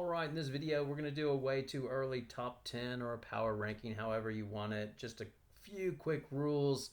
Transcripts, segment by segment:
All right, in this video, we're going to do a way too early top 10 or a power ranking, however you want it. Just a few quick rules.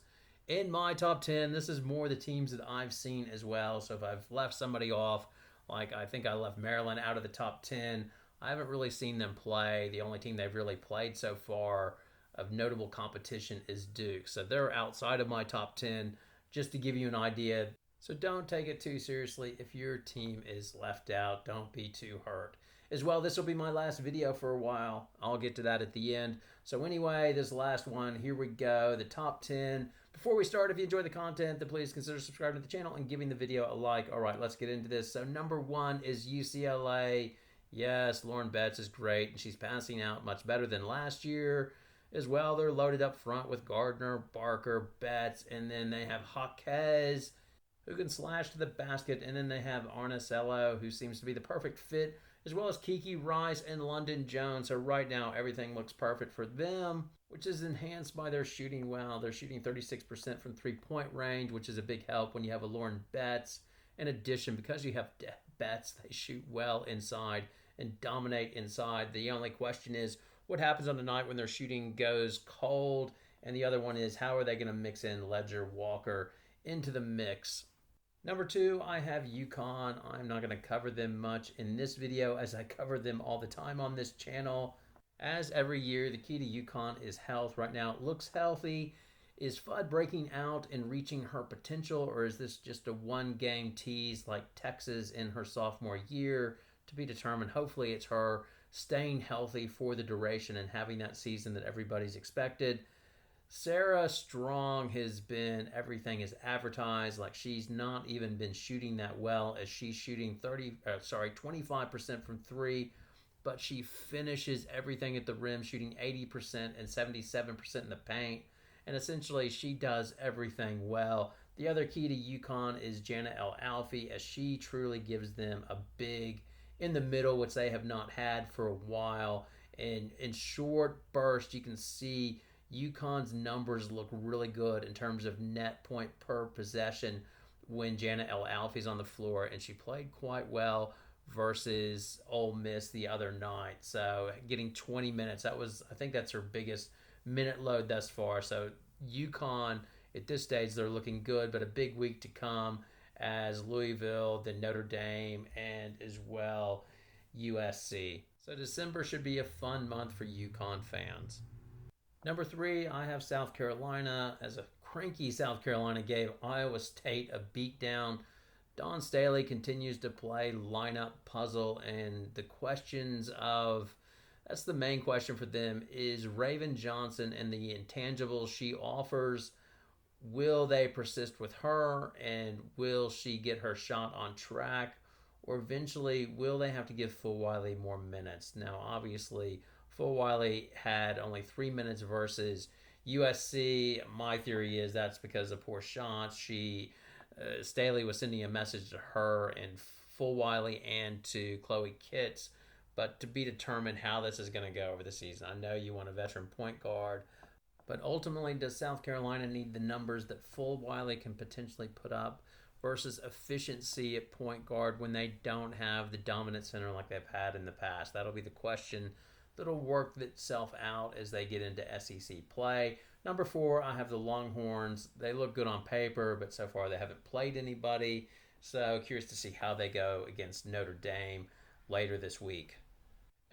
In my top 10, this is more the teams that I've seen as well. So if I've left somebody off, like I think I left Maryland out of the top 10, I haven't really seen them play. The only team they've really played so far of notable competition is Duke. So they're outside of my top 10, just to give you an idea. So don't take it too seriously if your team is left out. Don't be too hurt. As well, this will be my last video for a while. I'll get to that at the end. So anyway, this last one, here we go, the top 10. Before we start, if you enjoy the content, then please consider subscribing to the channel and giving the video a like. All right, let's get into this. So number 1 is UCLA. Yes, Lauren Betts is great, and she's passing out much better than last year. As well, they're loaded up front with Gardner, Barker, Betts, and then they have Jaquez, who can slash to the basket, and then they have Arnacello, who seems to be the perfect fit, as well as Kiki Rice and London Jones. So right now, everything looks perfect for them, which is enhanced by their shooting well. They're shooting 36% from three-point range, which is a big help when you have a Lauren Betts. In addition, because you have Betts, they shoot well inside and dominate inside. The only question is, what happens on the night when their shooting goes cold? And the other one is, how are they going to mix in Ledger Walker into the mix? Number 2, I have UConn. I'm not going to cover them much in this video as I cover them all the time on this channel. As every year, the key to UConn is health. Right now, it looks healthy. Is Fudd breaking out and reaching her potential, or is this just a one-game tease like Texas in her sophomore year? To be determined. Hopefully, it's her staying healthy for the duration and having that season that everybody's expected. Sarah Strong has been everything is advertised. Like, she's not even been shooting that well, as she's shooting 25% from three, but she finishes everything at the rim, shooting 80% and 77% in the paint. And essentially, she does everything well. The other key to UConn is Jana El Alfie, as she truly gives them a big in the middle, which they have not had for a while. And in short bursts, you can see UConn's numbers look really good in terms of net point per possession when Jana El Alfie's on the floor, and she played quite well versus Ole Miss the other night. So getting 20 minutes, I think that's her biggest minute load thus far. So UConn at this stage, they're looking good, but a big week to come as Louisville, then Notre Dame, and as well USC. So December should be a fun month for UConn fans. Number 3, I have South Carolina, as a cranky South Carolina gave Iowa State a beatdown. Dawn Staley continues to play lineup puzzle, and the questions of, that's the main question for them, is Raven Johnson and the intangibles she offers. Will they persist with her, and will she get her shot on track? Or eventually, will they have to give Fulwiley more minutes? Now, obviously, Fulwiley had only 3 minutes versus USC. My theory is that's because of poor shots. Staley was sending a message to her and Fulwiley and to Chloe Kitts, but to be determined how this is going to go over the season. I know you want a veteran point guard, but ultimately, does South Carolina need the numbers that Fulwiley can potentially put up versus efficiency at point guard when they don't have the dominant center like they've had in the past? That'll be the question that'll work itself out as they get into SEC play. Number 4, I have the Longhorns. They look good on paper, but so far they haven't played anybody. So curious to see how they go against Notre Dame later this week.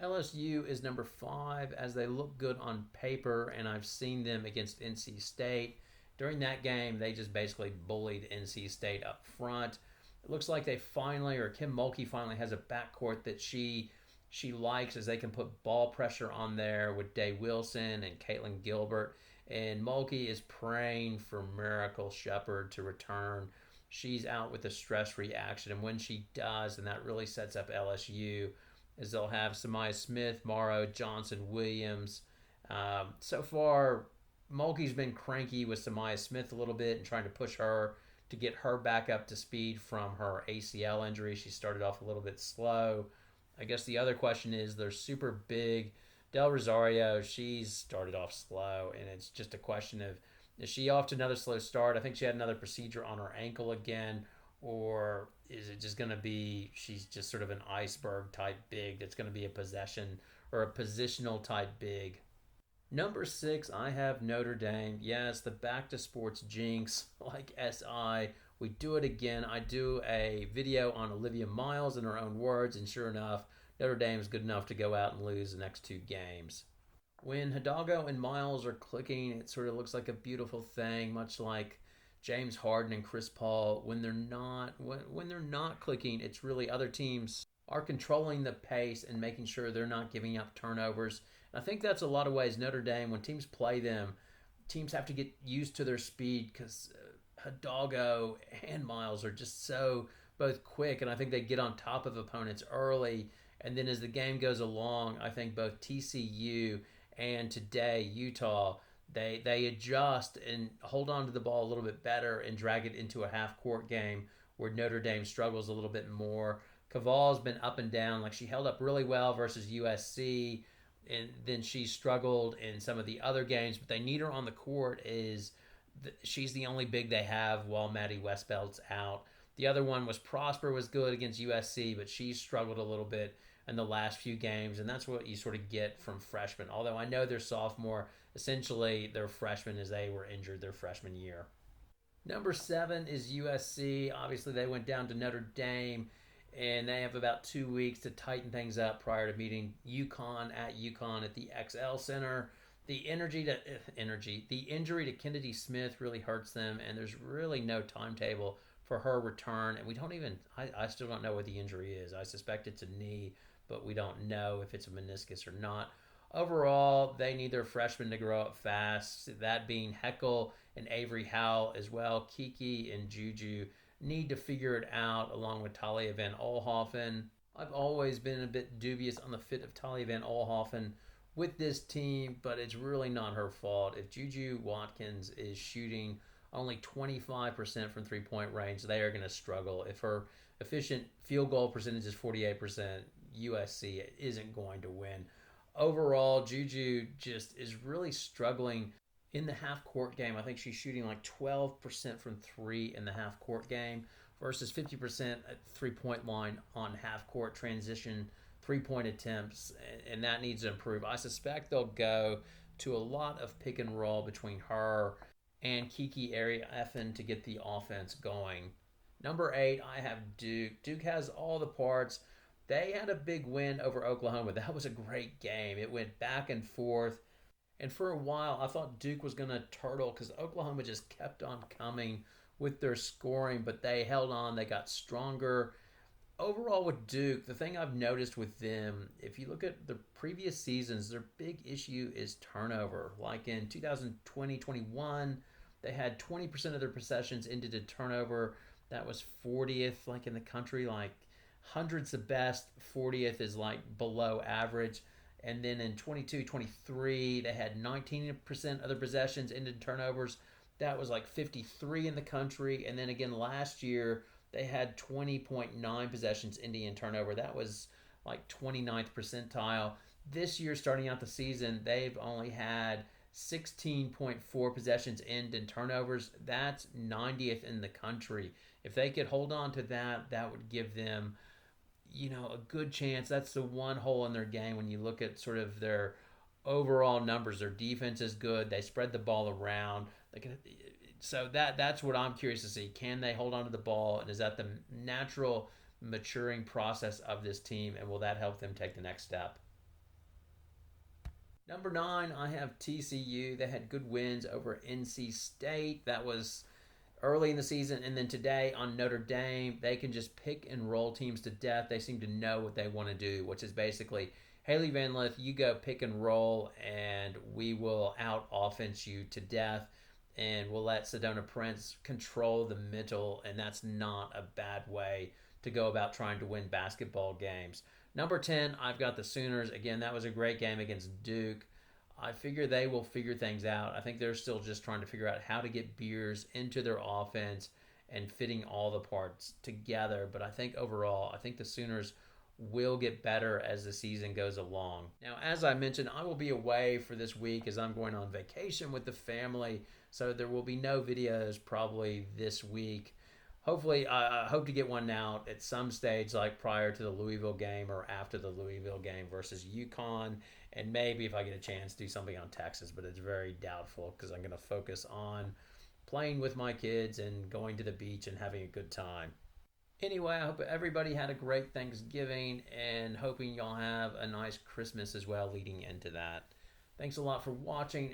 LSU is number 5, as they look good on paper, and I've seen them against NC State. During that game, they just basically bullied NC State up front. It looks like they finally, or Kim Mulkey finally has a backcourt that she likes, as they can put ball pressure on there with Day Wilson and Caitlin Gilbert. And Mulkey is praying for Miracle Shepard to return. She's out with a stress reaction, and when she does, and that really sets up LSU, as they'll have Samaya Smith, Morrow, Johnson, Williams. So far, Mulkey's been cranky with Samaya Smith a little bit and trying to push her to get her back up to speed from her ACL injury. She started off a little bit slow. I guess the other question is, they're super big. Del Rosario, she's started off slow, and it's just a question of, is she off to another slow start? I think she had another procedure on her ankle again, Or is it just going to be she's just sort of an iceberg type big that's going to be a possession or a positional type big? Number 6, I have Notre Dame. Yes, the back to sports jinx, like SI. We do it again. I do a video on Olivia Miles in her own words, and sure enough, Notre Dame's good enough to go out and lose the next 2 games. When Hidalgo and Miles are clicking, it sort of looks like a beautiful thing, much like James Harden and Chris Paul. When they're not clicking, it's really other teams are controlling the pace and making sure they're not giving up turnovers. And I think that's a lot of ways Notre Dame, when teams play them, teams have to get used to their speed because Hidalgo and Miles are just so both quick, and I think they get on top of opponents early. And then as the game goes along, I think both TCU and today Utah, they adjust and hold on to the ball a little bit better and drag it into a half court game where Notre Dame struggles a little bit more. Caval's been up and down. Like, she held up really well versus USC, and then she struggled in some of the other games. But they need her on the court. She's the only big they have while Maddie Westbelt's out. The other one was Prosper was good against USC, but she struggled a little bit in the last few games, and that's what you sort of get from freshmen. Although I know they're sophomore, essentially they're freshmen as they were injured their freshman year. Number 7 is USC. Obviously, they went down to Notre Dame, and they have about 2 weeks to tighten things up prior to meeting UConn at the XL Center. The injury to Kennedy Smith really hurts them, and there's really no timetable for her return. And we don't even, I still don't know what the injury is. I suspect it's a knee, but we don't know if it's a meniscus or not. Overall, they need their freshmen to grow up fast. That being Heckle and Avery Howell as well. Kiki and Juju need to figure it out along with Talia Van Olhoffen. I've always been a bit dubious on the fit of Talia Van Olhoffen with this team, but it's really not her fault. If Juju Watkins is shooting only 25% from three-point range, they are going to struggle. If her efficient field goal percentage is 48%, USC isn't going to win. Overall, Juju just is really struggling in the half-court game. I think she's shooting like 12% from three in the half-court game versus 50% at three-point line on half-court transition three-point attempts, and that needs to improve. I suspect they'll go to a lot of pick and roll between her and Kiki Effen to get the offense going. Number 8, I have Duke. Duke has all the parts. They had a big win over Oklahoma. That was a great game. It went back and forth. And for a while, I thought Duke was going to turtle because Oklahoma just kept on coming with their scoring, but they held on. They got stronger. Overall with Duke, the thing I've noticed with them, if you look at the previous seasons, their big issue is turnover. Like in 2020-21, they had 20% of their possessions ended in turnover. That was 40th like in the country, like 100's the best, 40th is like below average. And then in 22-23, they had 19% of their possessions ended in turnovers. That was like 53 in the country. And then again last year, they had 20.9 possessions ending in turnover. That was like 29th percentile. This year, starting out the season, they've only had 16.4 possessions end in turnovers. That's 90th in the country. If they could hold on to that, that would give them, a good chance. That's the one hole in their game when you look at sort of their overall numbers. Their defense is good. They spread the ball around. So that's what I'm curious to see. Can they hold on to the ball, and is that the natural maturing process of this team, and will that help them take the next step? Number 9, I have TCU. They had good wins over NC State. That was early in the season, and then today on Notre Dame, they can just pick and roll teams to death. They seem to know what they want to do, which is basically, Haley Van Lith, you go pick and roll, and we will out-offense you to death. And we'll let Sedona Prince control the middle, and that's not a bad way to go about trying to win basketball games. Number 10, I've got the Sooners. Again, that was a great game against Duke. I figure they will figure things out. I think they're still just trying to figure out how to get Beers into their offense and fitting all the parts together. But I think overall, I think the Sooners will get better as the season goes along. Now, as I mentioned, I will be away for this week as I'm going on vacation with the family. So there will be no videos probably this week. hopefully, I hope to get one out at some stage, like prior to the Louisville game or after the Louisville game versus UConn. And maybe if I get a chance, do something on Texas, but it's very doubtful because I'm going to focus on playing with my kids and going to the beach and having a good time. Anyway, I hope everybody had a great Thanksgiving and hoping y'all have a nice Christmas as well leading into that. Thanks a lot for watching.